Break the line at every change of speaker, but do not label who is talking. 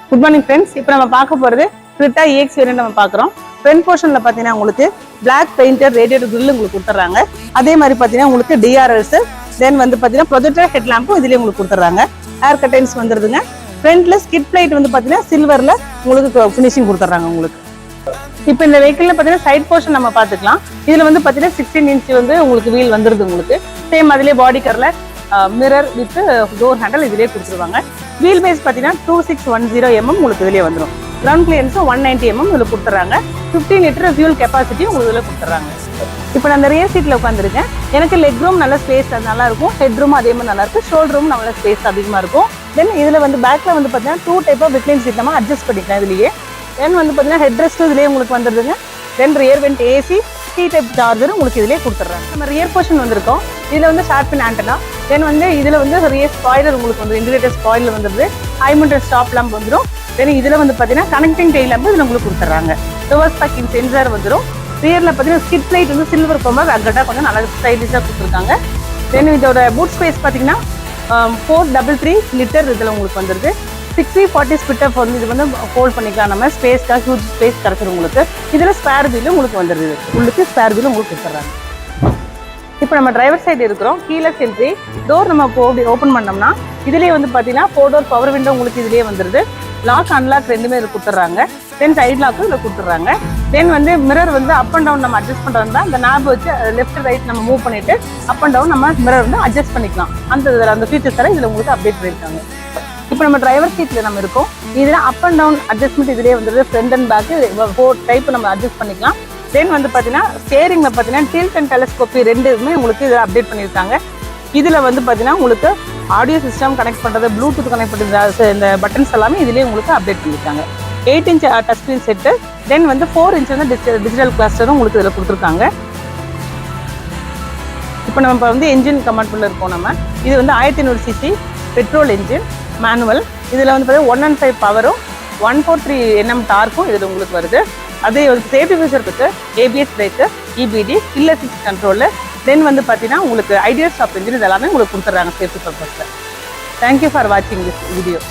Good morning friends. இப்போ நம்ம பார்க்க போகிறது Creta EX வேரியன்ட் நம்ம பார்க்குறோம். ஃப்ரண்ட் போர்ஷனில் பார்த்தீங்கன்னா உங்களுக்கு பிளாக் பெயிண்டட் ரேடியேட்டர் கிரில் உங்களுக்கு கொடுத்துட்றாங்க. அதே மாதிரி பார்த்தீங்கன்னா உங்களுக்கு டிஆர்எல்ஸ் தென் வந்து பார்த்தீங்கன்னா ப்ரொஜெக்டர் ஹெட் லேம்பும் இதுலேயே உங்களுக்கு கொடுத்துட்றாங்க. ஏர் கர்டைன்ஸ் வந்துடுதுங்க. ஃப்ரண்ட்ல ஸ்கிட் பிளேட் வந்து பார்த்தீங்கன்னா சில்வரில் உங்களுக்கு ஃபினிஷிங் கொடுத்துட்றாங்க உங்களுக்கு. இப்போ இந்த வெஹிக்கிள்ல பார்த்தீங்கன்னா சைட் போர்ஷன் நம்ம பார்த்துக்கலாம். இதில் வந்து பார்த்தீங்கன்னா 16 இன்ச் வந்து உங்களுக்கு வீல் வந்துருது உங்களுக்கு. சேம் அதிலே பாடி கரில் மிரர் வித் டோர் ஹேண்டில் இதிலே கொடுத்துருவாங்க. வீல் பேஸ் பார்த்தீங்கன்னா 2610 mm உங்களுக்கு இதிலே வந்துடும். கிரவுண்ட் கிளியரன்ஸும் 190 mm இதில் கொடுத்துட்றாங்க. 15 லிட்டர் ஃபியூல் கெப்பாசிட்டி உங்களுக்கு இதில் கொடுத்துட்றாங்க. இப்போ நான் அந்த ரியர் சீட்டில் உட்காந்துருக்கேன். எனக்கு லெக் ரூம் நல்ல ஸ்பேஸ் நல்லா இருக்கும், ஹெட் ரூம் அதே மாதிரி நல்லா இருக்கும், ஷோல்டர் ரூம் நல்ல ஸ்பேஸ் அதிகமாக இருக்கும். தென் இதில் வந்து பேக்கில் வந்து பார்த்தீங்கன்னா 2 டைப் ஆஃப் ரிக்ளைன் சீட் நம்ம அட்ஜஸ்ட் பண்ணிக்கலாம் இதுலேயே. தென் வந்து பார்த்தீங்கன்னா ஹெட் ரெஸ்ட்டும் இதுலேயே உங்களுக்கு வந்துடுதுங்க. Then rear vent AC C type charger உங்களுக்கு இதிலே கொடுத்துட்றாங்க. நம்ம ரியர் போர்ஷன் வந்திருக்கோம். இதில் வந்து ஷார்பின் ஆண்டனா, தென் வந்து இதில் வந்து ரியர் ஸ்பாய்லர் உங்களுக்கு வந்து இன்டிகேட்டர் ஸ்பாய்லர் வந்துடுது. ஹை மவுண்டட் ஸ்டாப் லேம்ப் வந்துடும். தென் இதில் வந்து பார்த்தீங்கன்னா கனெக்டிங் டெயில் லேம்ப் இதில் உங்களுக்கு கொடுத்துட்றாங்க. ரிவர்ஸ் பார்க்கிங் சென்சார் வந்துடும். ரியரில் பார்த்தீங்கன்னா ஸ்கிட் லைட் வந்து சில்வர் கொம்பர் அக்கட்டாக கொஞ்சம் நல்லா ஸ்டைலிஷாக கொடுத்துருக்காங்க. தென் இதோட பூட் ஸ்பேஸ் பார்த்தீங்கன்னா 433 லிட்டர் இதில் உங்களுக்கு வந்துடுது. 60-40 ஸ்பிட்டப் வந்து இது வந்து ஹோல்ட் பண்ணிக்கலாம். நம்ம ஸ்பேஸ்க்காக ஹியூஜ் ஸ்பேஸ் கிடச்சிடும் உங்களுக்கு. இதில் ஸ்பேர் வீலும் உங்களுக்கு வந்துடுது. உள்ளுக்கு ஸ்பேர் வீலும் உங்களுக்கு கொடுத்துட்றாங்க. இப்போ நம்ம டிரைவர் சைடு இருக்கிறோம். கீலெஸ் என்ட்ரி டோர் நம்ம ஓப்பன் பண்ணோம்னா இதுலேயே வந்து பார்த்தீங்கன்னா 4 டோர் பவர் விண்டோ உங்களுக்கு இதுலேயே வந்துடுது. லாக் அன்லாக் ரெண்டுமே இதில் கொடுத்துட்றாங்க. தென் சைட் லாக்கும் இதில் கொடுத்துட்றாங்க. தென் வந்து மிரர் வந்து அப் அண்ட் டவுன் நம்ம அட்ஜஸ்ட் பண்ணுறது தான் இந்த நாப் வச்சு லெஃப்ட் ரைட் நம்ம மூவ் பண்ணிட்டு அப் அண்ட் டவுன் நம்ம மிரர் வந்து அட்ஜஸ்ட் பண்ணிக்கலாம். அந்த ஃபீச்சர்ஸ் எல்லாம் இதில் உங்களுக்கு அப்டேட் பண்ணியிருக்காங்க. இப்போ நம்ம டிரைவர் சீட்டில் நம்ம இருக்கோம். இதில் அப் அண்ட் டவுன் அட்ஜஸ்ட்மெண்ட் இதிலே வந்துடுது. ஃப்ரண்ட் அண்ட் பேக்கு 4 டைப் நம்ம அட்ஜஸ்ட் பண்ணிக்கலாம். தென் வந்து பார்த்தீங்கன்னா ஸ்டேரிங்கில் பார்த்தீங்கன்னா டில்ட் அண்ட் டெலஸ்கோப்பி ரெண்டுமே உங்களுக்கு இதில் அப்டேட் பண்ணியிருக்காங்க. இதில் வந்து பார்த்தீங்கன்னா உங்களுக்கு ஆடியோ சிஸ்டம் கனெக்ட் பண்ணுறது, ப்ளூடூத் கனெக்ட் பண்ணுறது, இந்த பட்டன்ஸ் எல்லாமே இதுலேயே உங்களுக்கு அப்டேட் பண்ணியிருக்காங்க. 8 இன்ச் டச் ஸ்க்ரீன் செட்டு. தென் வந்து 4 இன்ச் வந்து டிஜிட்டல் கிளஸ்டரும் உங்களுக்கு இதில் கொடுத்துருக்காங்க. இப்போ நம்ம இப்போ வந்து என்ஜின் கம்பார்ட்மெண்ட்டில் இருக்கோம். நம்ம இது வந்து 1500 cc பெட்ரோல் என்ஜின் மேனுவல். இதில் வந்து பார்த்தீங்கன்னா 115 பவரும் 143 Nm டார்க்கும் இதில் உங்களுக்கு வருது. அதே ஒரு சேஃப்டி ஃபீச்சர் இருக்குது. ABS brake, EBD, hill assist control. Then வந்து பார்த்தீங்கன்னா உங்களுக்கு ஐடியல் ஸ்டாப் இன்ஜின் இது எல்லாமே உங்களுக்கு கொடுத்துட்றாங்க சேஃப்டி பர்பஸில். தேங்க்யூ ஃபார் வாட்சிங் திஸ் வீடியோ.